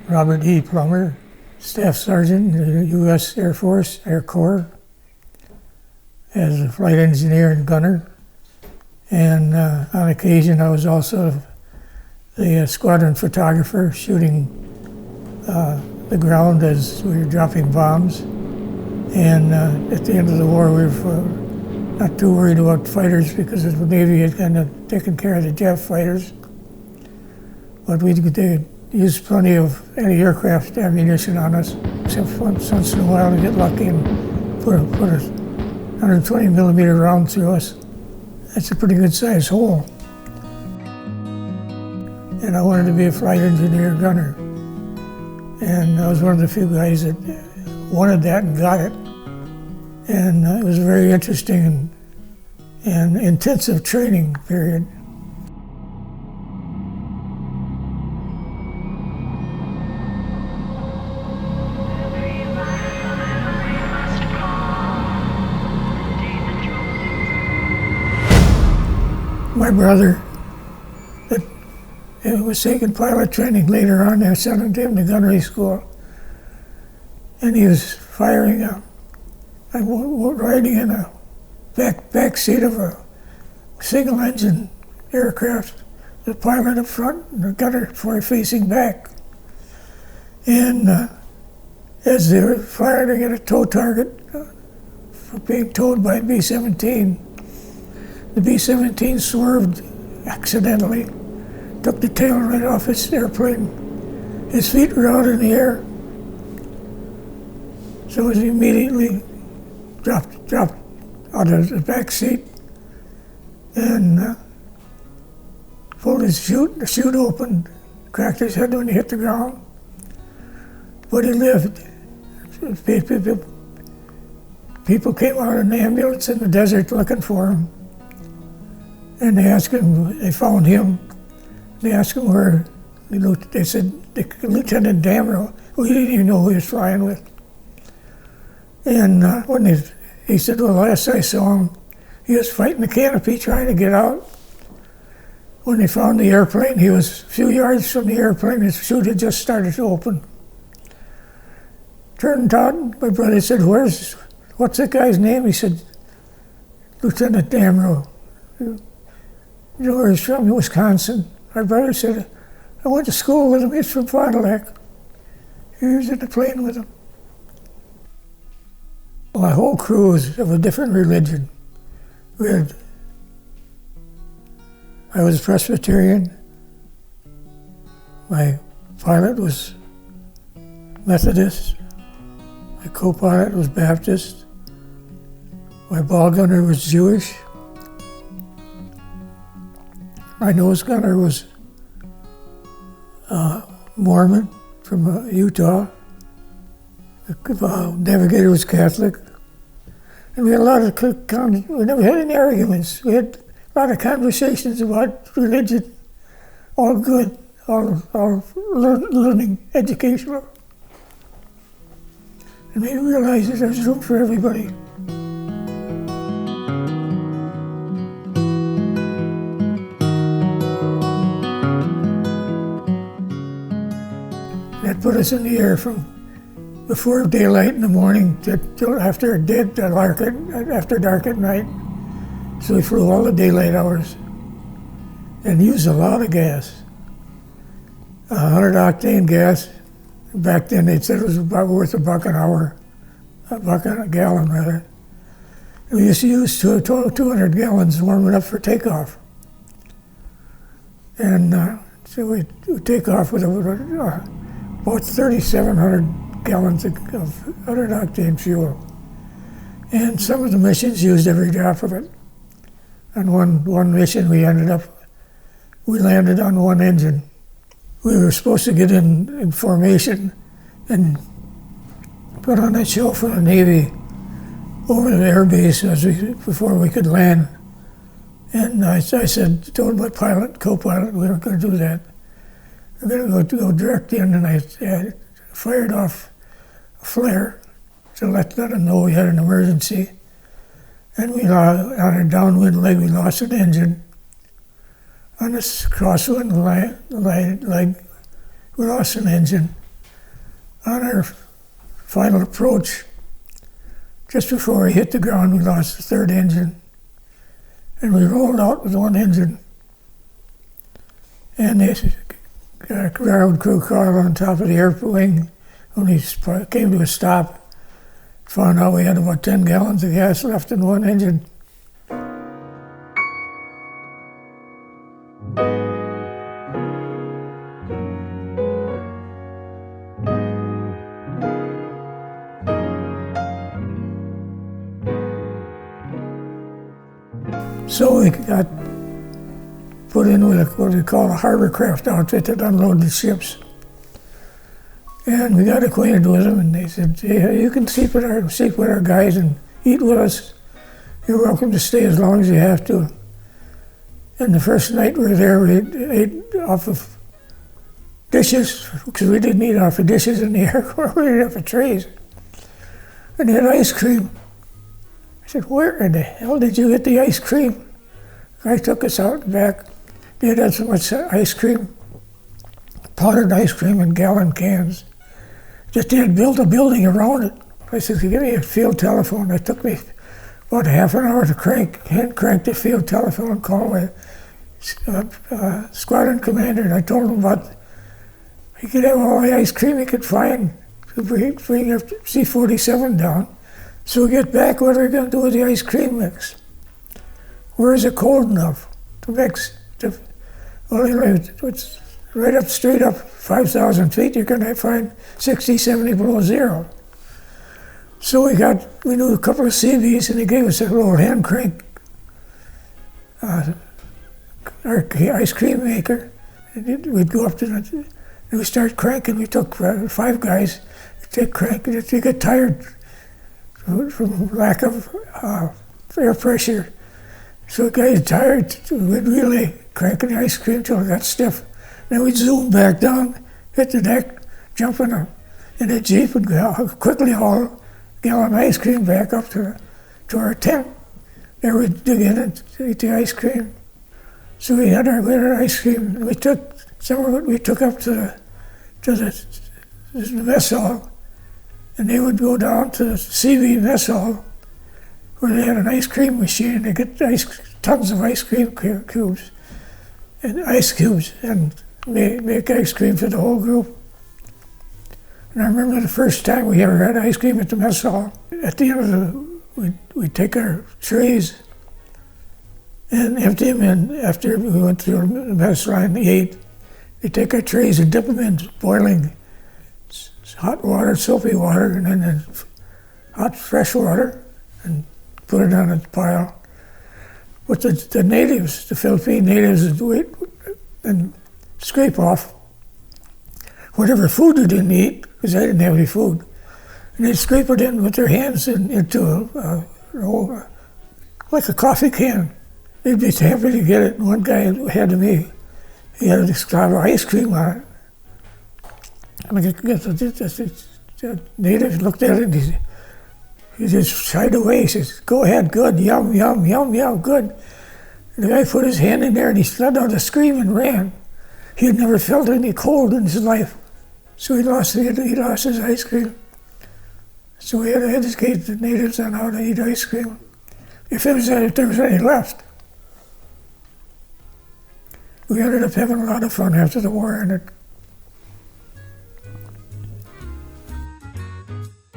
Robert E. Plummer, Staff Sergeant in the U.S. Air Force, Air Corps, as a flight engineer and gunner. And on occasion, I was also the squadron photographer shooting the ground as we were dropping bombs. And at the end of the war, we were not too worried about fighters because the Navy had kind of taken care of the Jap fighters. But they used plenty of anti-aircraft ammunition on us, except once in a while to get lucky and put a 120 millimeter round through us. That's a pretty good sized hole. And I wanted to be a flight engineer gunner. And I was one of the few guys that wanted that and got it. And it was a very interesting and intensive training period. My brother that was taking pilot training later on, they sent him to gunnery school. And he was firing riding in a back seat of a single engine aircraft, the pilot up front and the gunner facing back. And as they were firing at a tow target for being towed by B-17, the B-17 swerved accidentally, took the tail right off his airplane. His feet were out in the air. So he immediately dropped out of the back seat and pulled his chute. The chute opened, cracked his head when he hit the ground. But he lived. People came out in an ambulance in the desert looking for him. And they asked him, they found him. They asked him where, they said, Lieutenant Damrell, who he didn't even know who he was flying with. And he said, well, last I saw him, he was fighting the canopy trying to get out. When they found the airplane, he was a few yards from the airplane, his chute had just started to open. Turned out, my brother said, what's that guy's name? He said, Lieutenant Damrell. You know where he's from? Wisconsin. My brother said, I went to school with him. He's from Fond du Lac. He was in the plane with him. My whole crew was of a different religion. I was Presbyterian. My pilot was Methodist. My co-pilot was Baptist. My ball gunner was Jewish. My nose gunner was Mormon from Utah. The navigator was Catholic. And we had a lot of, we never had any arguments. We had a lot of conversations about religion, all good, all learning, educational. And we realized that there's room for everybody. That put us in the air from before daylight in the morning till after dark at night. So we flew all the daylight hours and used a lot of gas. 100 octane gas. Back then they said it was about worth $1 an hour, $1 a gallon rather. And we used to use 200 gallons warming up for takeoff. And so we take off with about 3,700 gallons of 100 octane fuel. And some of the missions used every drop of it. On one mission we landed on one engine. We were supposed to get in formation and put on a show for the Navy over the air base before we could land. And I told my co-pilot, we weren't going to do that. We're going to go direct in, and I fired off a flare to let them know we had an emergency. And on a downwind leg, we lost an engine. On this crosswind leg, we lost an engine. On our final approach, just before we hit the ground, we lost the third engine, and we rolled out with one engine. And the ground crew crawled on top of the airplane wing. When we came to a stop, found out we had about 10 gallons of gas left in one engine. So we got put in with what we call a harbor craft outfit that unloaded the ships. And we got acquainted with them, and they said, hey, you can sleep with our guys and eat with us. You're welcome to stay as long as you have to. And the first night we were there, we ate off of dishes, because we didn't eat off of dishes in the Air Corps, we ate off of trays. And they had ice cream. I said, where in the hell did you get the ice cream? The guy took us out and back. They had so much ice cream, powdered ice cream in gallon cans. Just they had built a building around it. I said, give me a field telephone. It took me about half an hour to hand crank the field telephone and call my squadron commander. And I told him about, he could have all the ice cream he could find to bring your C-47 down. So we get back, what are we going to do with the ice cream mix? Where is it cold enough to mix? Well, anyway, it's right up, straight up 5,000 feet, you're going to find 60, 70 below zero. So we knew a couple of CBs, and they gave us a little hand crank our ice cream maker. And we'd go up to it, and we start cranking. We took 5 guys, take crank, they get tired from lack of air pressure. So the guy tired, we'd relay cranking the ice cream till it got stiff. Then we'd zoom back down, hit the deck, jump in a Jeep and quickly haul a gallon of ice cream back up to our tent. There we'd dig in and eat the ice cream. So we had our ice cream, and we took some of it, we took up to the mess hall, and they would go down to the CB mess hall, where they had an ice cream machine. They get tons of ice cream cubes and ice cubes and make ice cream for the whole group. And I remember the first time we ever had ice cream at the mess hall. At the end of we'd take our trays and empty them in after we went through the mess line and ate. They'd take our trays and dip them in boiling hot water, soapy water, and then hot fresh water, and put it on a pile. But the natives, the Philippine natives, would wait and scrape off whatever food they didn't eat, because they didn't have any food. And they'd scrape it in with their hands into like a coffee can. They'd be happy to get it. One guy had to me, he had this kind of ice cream on it. And the native looked at it and he just shied away. He says, go ahead, good, yum, yum, yum, yum, good. And the guy put his hand in there and he let out a scream and ran. He had never felt any cold in his life. So he lost his ice cream. So we had to educate the natives on how to eat ice cream, if there was any left. We ended up having a lot of fun after the war ended.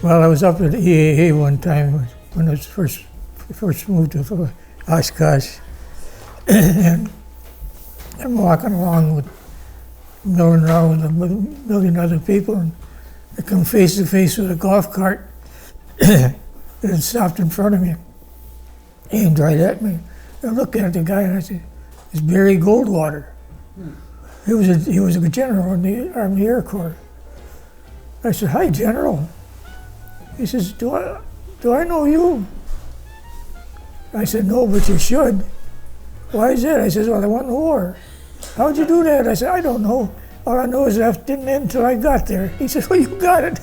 Well, I was up at EAA one time when I was first moved to Oshkosh, and I'm walking along milling around with a million other people, and I come face to face with a golf cart that had stopped in front of me, aimed right at me. I looked at the guy and I said, "It's Barry Goldwater." He was a general in the Army Air Corps. I said, "Hi, General." He says, do I know you? I said, "No, but you should." "Why is that?" I said, "Well, I won the war." "How'd you do that?" I said, "I don't know. All I know is that it didn't end until I got there." He said, "Well, you got it."